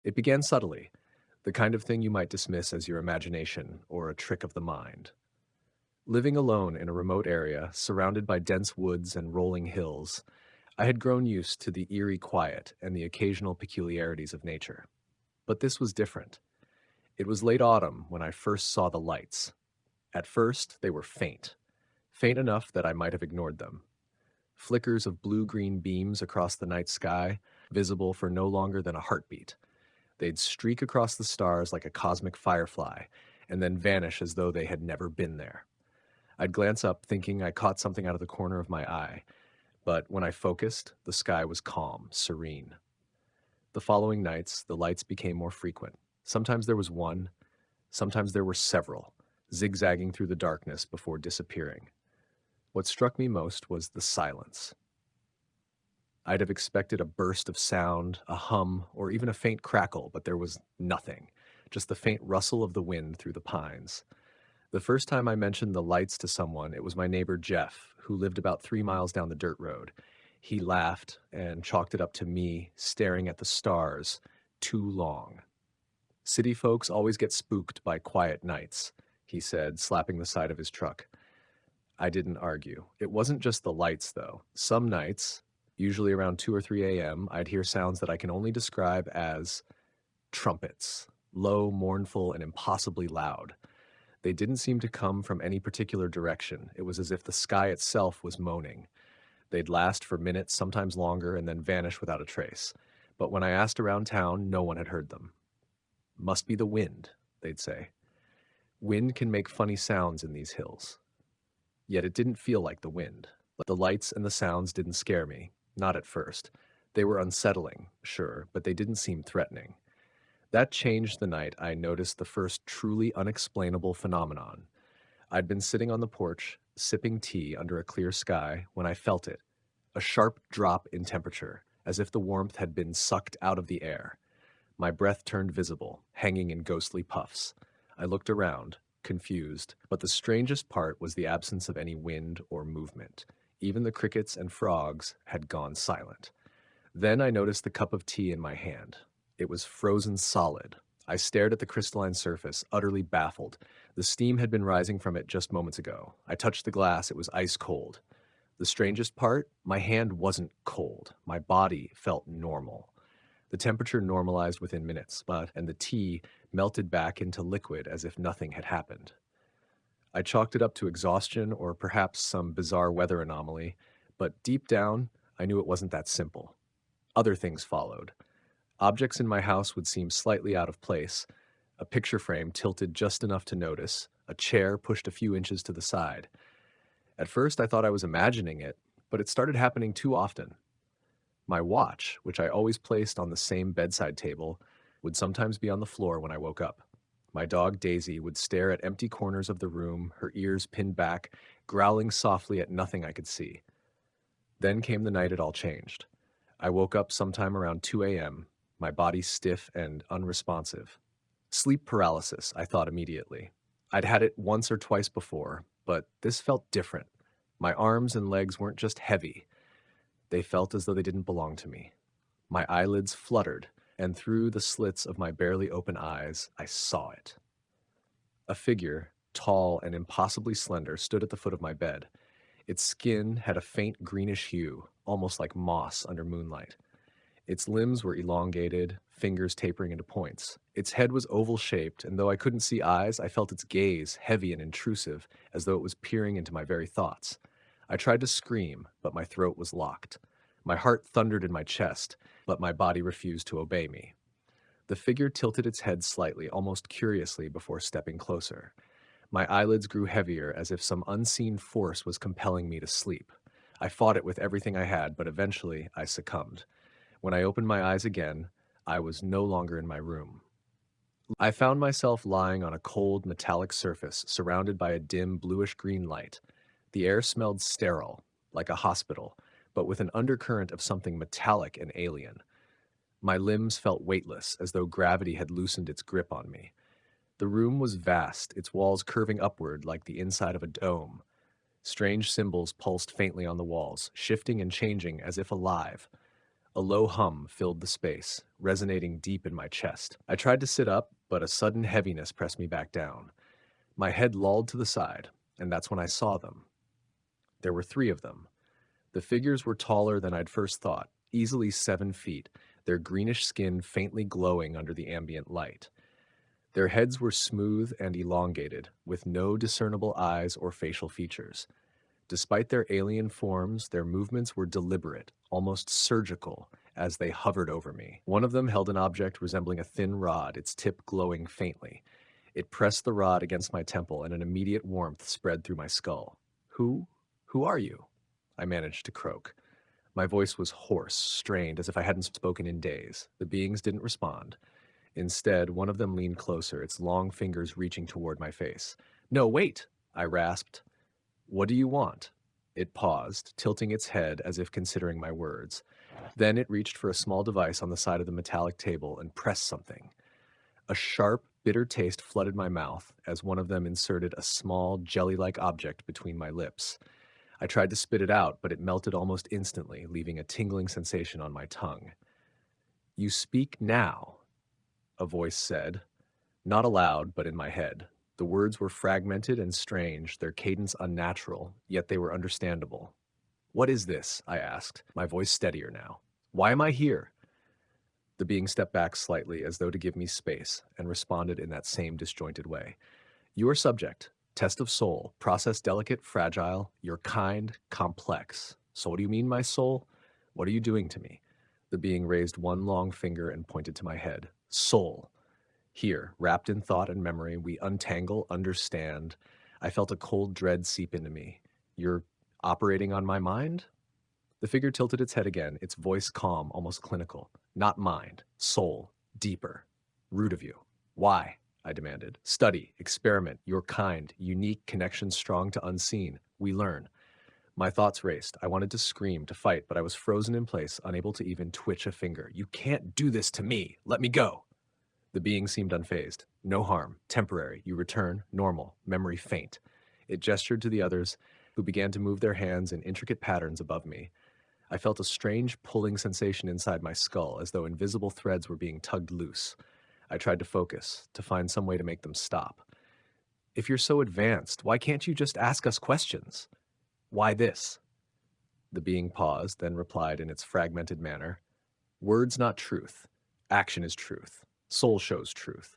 It began subtly, the kind of thing you might dismiss as your imagination or a trick of the mind. Living alone in a remote area, surrounded by dense woods and rolling hills, I had grown used to the eerie quiet and the occasional peculiarities of nature. But this was different. It was late autumn when I first saw the lights. At first, they were faint, faint enough that I might have ignored them. Flickers of blue-green beams across the night sky, visible for no longer than a heartbeat. They'd streak across the stars like a cosmic firefly, and then vanish as though they had never been there. I'd glance up, thinking I caught something out of the corner of my eye, but when I focused, the sky was calm, serene. The following nights, the lights became more frequent. Sometimes there was one, sometimes there were several, zigzagging through the darkness before disappearing. What struck me most was the silence. I'd have expected a burst of sound, a hum, or even a faint crackle, but there was nothing, just the faint rustle of the wind through the pines. The first time I mentioned the lights to someone, it was my neighbor Jeff, who lived about 3 miles down the dirt road. He laughed and chalked it up to me staring at the stars too long. City folks always get spooked by quiet nights, he said, slapping the side of his truck. I didn't argue. It wasn't just the lights, though. Some nights, usually around 2 or 3 a.m., I'd hear sounds that I can only describe as trumpets, low, mournful, and impossibly loud. They didn't seem to come from any particular direction. It was as if the sky itself was moaning. They'd last for minutes, sometimes longer, and then vanish without a trace. But when I asked around town, no one had heard them. Must be the wind, they'd say. Wind can make funny sounds in these hills. Yet it didn't feel like the wind. The lights and the sounds didn't scare me, not at first. They were unsettling, sure, but they didn't seem threatening. That changed the night I noticed the first truly unexplainable phenomenon. I'd been sitting on the porch, sipping tea under a clear sky, when I felt it, a sharp drop in temperature, as if the warmth had been sucked out of the air. My breath turned visible, hanging in ghostly puffs. I looked around, confused, but the strangest part was the absence of any wind or movement. Even the crickets and frogs had gone silent. Then I noticed the cup of tea in my hand. It was frozen solid. I stared at the crystalline surface, utterly baffled. The steam had been rising from it just moments ago. I touched the glass. It was ice cold. The strangest part? My hand wasn't cold. My body felt normal. The temperature normalized within minutes, and the tea melted back into liquid as if nothing had happened. I chalked it up to exhaustion or perhaps some bizarre weather anomaly, but deep down, I knew it wasn't that simple. Other things followed. Objects in my house would seem slightly out of place, a picture frame tilted just enough to notice, a chair pushed a few inches to the side. At first, I thought I was imagining it, but it started happening too often. My watch, which I always placed on the same bedside table, would sometimes be on the floor when I woke up. My dog Daisy would stare at empty corners of the room, her ears pinned back, growling softly at nothing I could see. Then came the night it all changed. I woke up sometime around 2 a.m., my body stiff and unresponsive. Sleep paralysis, I thought immediately. I'd had it once or twice before, but this felt different. My arms and legs weren't just heavy. They felt as though they didn't belong to me. My eyelids fluttered, and through the slits of my barely open eyes, I saw it. A figure, tall and impossibly slender, stood at the foot of my bed. Its skin had a faint greenish hue, almost like moss under moonlight. Its limbs were elongated, fingers tapering into points. Its head was oval-shaped, and though I couldn't see eyes, I felt its gaze heavy and intrusive, as though it was peering into my very thoughts. I tried to scream, but my throat was locked. My heart thundered in my chest, but my body refused to obey me. The figure tilted its head slightly, almost curiously, before stepping closer. My eyelids grew heavier, as if some unseen force was compelling me to sleep. I fought it with everything I had, but eventually I succumbed. When I opened my eyes again, I was no longer in my room. I found myself lying on a cold, metallic surface, surrounded by a dim, bluish-green light. The air smelled sterile, like a hospital, but with an undercurrent of something metallic and alien. My limbs felt weightless, as though gravity had loosened its grip on me. The room was vast, its walls curving upward like the inside of a dome. Strange symbols pulsed faintly on the walls, shifting and changing as if alive. A low hum filled the space, resonating deep in my chest. I tried to sit up, but a sudden heaviness pressed me back down. My head lolled to the side, and that's when I saw them. There were three of them. The figures were taller than I'd first thought, easily 7 feet, their greenish skin faintly glowing under the ambient light. Their heads were smooth and elongated, with no discernible eyes or facial features. Despite their alien forms, their movements were deliberate, almost surgical, as they hovered over me. One of them held an object resembling a thin rod, its tip glowing faintly. It pressed the rod against my temple, and an immediate warmth spread through my skull. Who are you? I managed to croak. My voice was hoarse, strained, as if I hadn't spoken in days. The beings didn't respond. Instead, one of them leaned closer, its long fingers reaching toward my face. No, wait, I rasped. What do you want? It paused, tilting its head as if considering my words. Then it reached for a small device on the side of the metallic table and pressed something. A sharp, bitter taste flooded my mouth as one of them inserted a small, jelly-like object between my lips. I tried to spit it out, but it melted almost instantly, leaving a tingling sensation on my tongue. You speak now, a voice said, not aloud, but in my head. The words were fragmented and strange, their cadence unnatural, yet they were understandable. What is this? I asked, my voice steadier now. Why am I here? The being stepped back slightly as though to give me space and responded in that same disjointed way. You are subject. Test of soul. Process delicate, fragile. You're kind, complex. So what do you mean, my soul? What are you doing to me? The being raised one long finger and pointed to my head. Soul. Here, wrapped in thought and memory, we untangle, understand. I felt a cold dread seep into me. You're operating on my mind? The figure tilted its head again, its voice calm, almost clinical. Not mind, soul, deeper. Root of you. Why? I demanded. Study, experiment, your kind, unique, connection strong to unseen. We learn. My thoughts raced. I wanted to scream, to fight, but I was frozen in place, unable to even twitch a finger. You can't do this to me. Let me go. The being seemed unfazed. No harm. Temporary. You return. Normal. Memory faint. It gestured to the others, who began to move their hands in intricate patterns above me. I felt a strange pulling sensation inside my skull, as though invisible threads were being tugged loose. I tried to focus, to find some way to make them stop. If you're so advanced, why can't you just ask us questions? Why this? The being paused, then replied in its fragmented manner. Words not truth. Action is truth. Soul shows truth.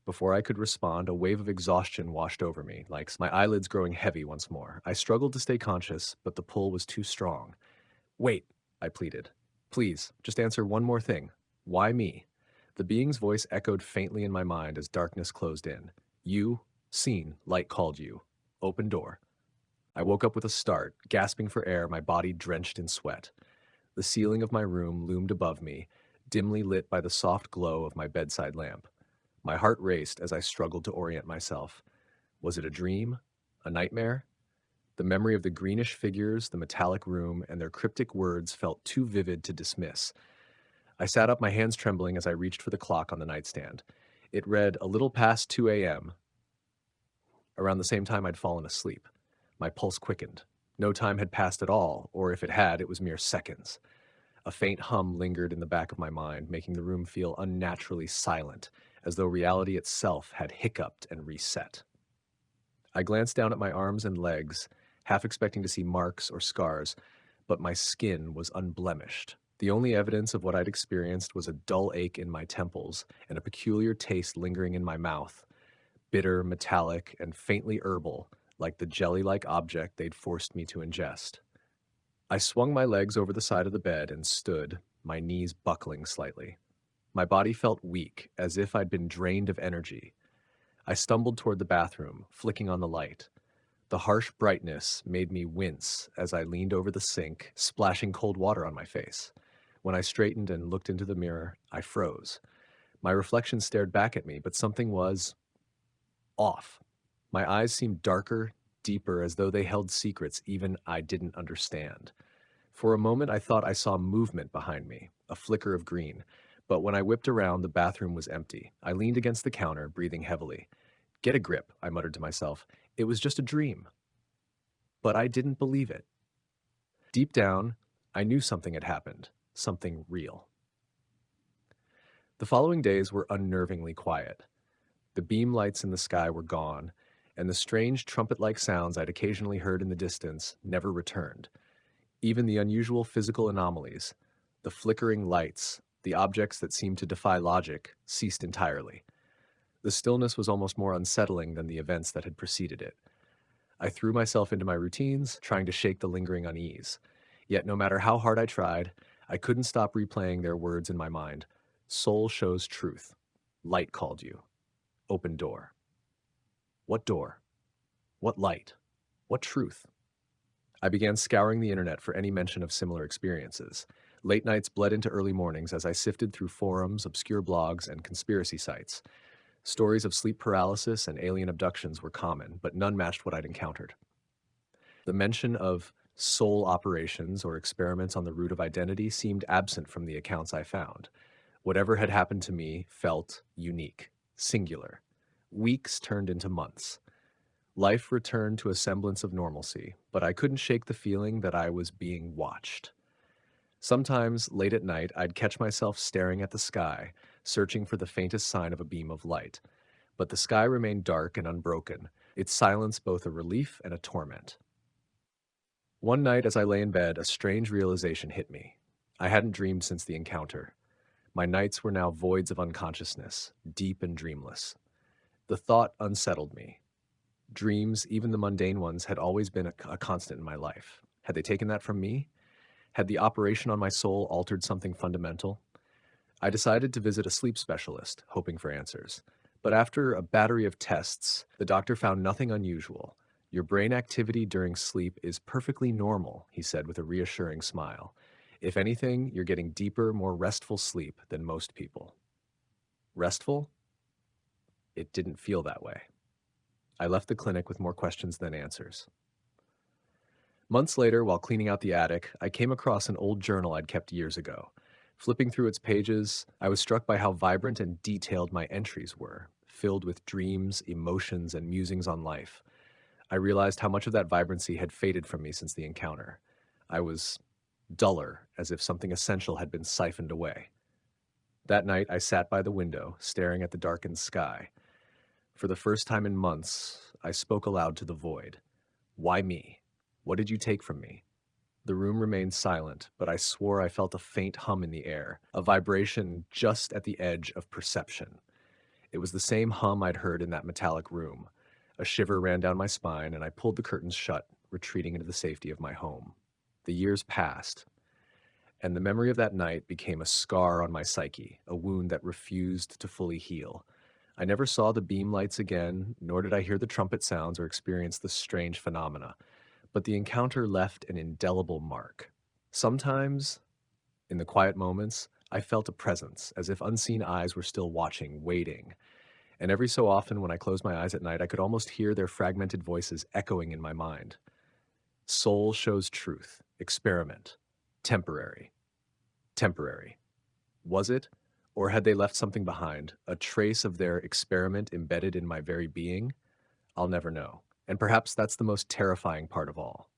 Before I could respond, a wave of exhaustion washed over me, like my eyelids growing heavy once more. I struggled to stay conscious, but the pull was too strong. Wait, I pleaded. Please, just answer one more thing. Why me? The being's voice echoed faintly in my mind as darkness closed in. You, seen, light called you. Open door. I woke up with a start, gasping for air, my body drenched in sweat. The ceiling of my room loomed above me, dimly lit by the soft glow of my bedside lamp. My heart raced as I struggled to orient myself. Was it a dream? A nightmare? The memory of the greenish figures, the metallic room, and their cryptic words felt too vivid to dismiss. I sat up, my hands trembling as I reached for the clock on the nightstand. It read a little past 2 a.m., around the same time I'd fallen asleep. My pulse quickened. No time had passed at all, or if it had, it was mere seconds. A faint hum lingered in the back of my mind, making the room feel unnaturally silent, as though reality itself had hiccuped and reset. I glanced down at my arms and legs, half expecting to see marks or scars, but my skin was unblemished. The only evidence of what I'd experienced was a dull ache in my temples and a peculiar taste lingering in my mouth, bitter, metallic, and faintly herbal, like the jelly-like object they'd forced me to ingest. I swung my legs over the side of the bed and stood, my knees buckling slightly. My body felt weak, as if I'd been drained of energy. I stumbled toward the bathroom, flicking on the light. The harsh brightness made me wince as I leaned over the sink, splashing cold water on my face. When I straightened and looked into the mirror, I froze. My reflection stared back at me, but something was off. My eyes seemed darker, deeper, as though they held secrets even I didn't understand. For a moment, I thought I saw movement behind me, a flicker of green, but when I whipped around, the bathroom was empty. I leaned against the counter, breathing heavily. Get a grip, I muttered to myself. It was just a dream. But I didn't believe it. Deep down, I knew something had happened, something real. The following days were unnervingly quiet. The beam lights in the sky were gone, and the strange trumpet-like sounds I'd occasionally heard in the distance never returned. Even the unusual physical anomalies, the flickering lights, the objects that seemed to defy logic, ceased entirely. The stillness was almost more unsettling than the events that had preceded it. I threw myself into my routines, trying to shake the lingering unease. Yet no matter how hard I tried, I couldn't stop replaying their words in my mind. Soul shows truth. Light called you. Open door. What door? What light? What truth? I began scouring the internet for any mention of similar experiences. Late nights bled into early mornings as I sifted through forums, obscure blogs, and conspiracy sites. Stories of sleep paralysis and alien abductions were common, but none matched what I'd encountered. The mention of soul operations or experiments on the root of identity seemed absent from the accounts I found. Whatever had happened to me felt unique, singular. Weeks turned into months. Life returned to a semblance of normalcy, but I couldn't shake the feeling that I was being watched. Sometimes, late at night, I'd catch myself staring at the sky, searching for the faintest sign of a beam of light. But the sky remained dark and unbroken, its silence both a relief and a torment. One night, as I lay in bed, a strange realization hit me. I hadn't dreamed since the encounter. My nights were now voids of unconsciousness, deep and dreamless. The thought unsettled me. Dreams, even the mundane ones, had always been a constant in my life. Had they taken that from me? Had the operation on my soul altered something fundamental? I decided to visit a sleep specialist, hoping for answers. But after a battery of tests, the doctor found nothing unusual. Your brain activity during sleep is perfectly normal, he said with a reassuring smile. If anything, you're getting deeper, more restful sleep than most people. Restful? It didn't feel that way. I left the clinic with more questions than answers. Months later, while cleaning out the attic, I came across an old journal I'd kept years ago. Flipping through its pages, I was struck by how vibrant and detailed my entries were, filled with dreams, emotions, and musings on life. I realized how much of that vibrancy had faded from me since the encounter. I was duller, as if something essential had been siphoned away. That night, I sat by the window, staring at the darkened sky. For the first time in months, I spoke aloud to the void. Why me? What did you take from me? The room remained silent, but I swore I felt a faint hum in the air, a vibration just at the edge of perception. It was the same hum I'd heard in that metallic room. A shiver ran down my spine, and I pulled the curtains shut, retreating into the safety of my home. The years passed, and the memory of that night became a scar on my psyche, a wound that refused to fully heal. I never saw the beam lights again, nor did I hear the trumpet sounds or experience the strange phenomena, but the encounter left an indelible mark. Sometimes, in the quiet moments, I felt a presence, as if unseen eyes were still watching, waiting. And every so often, when I closed my eyes at night, I could almost hear their fragmented voices echoing in my mind. Soul shows truth. Experiment. Temporary. Temporary. Was it? Or had they left something behind, a trace of their experiment embedded in my very being? I'll never know. And perhaps that's the most terrifying part of all.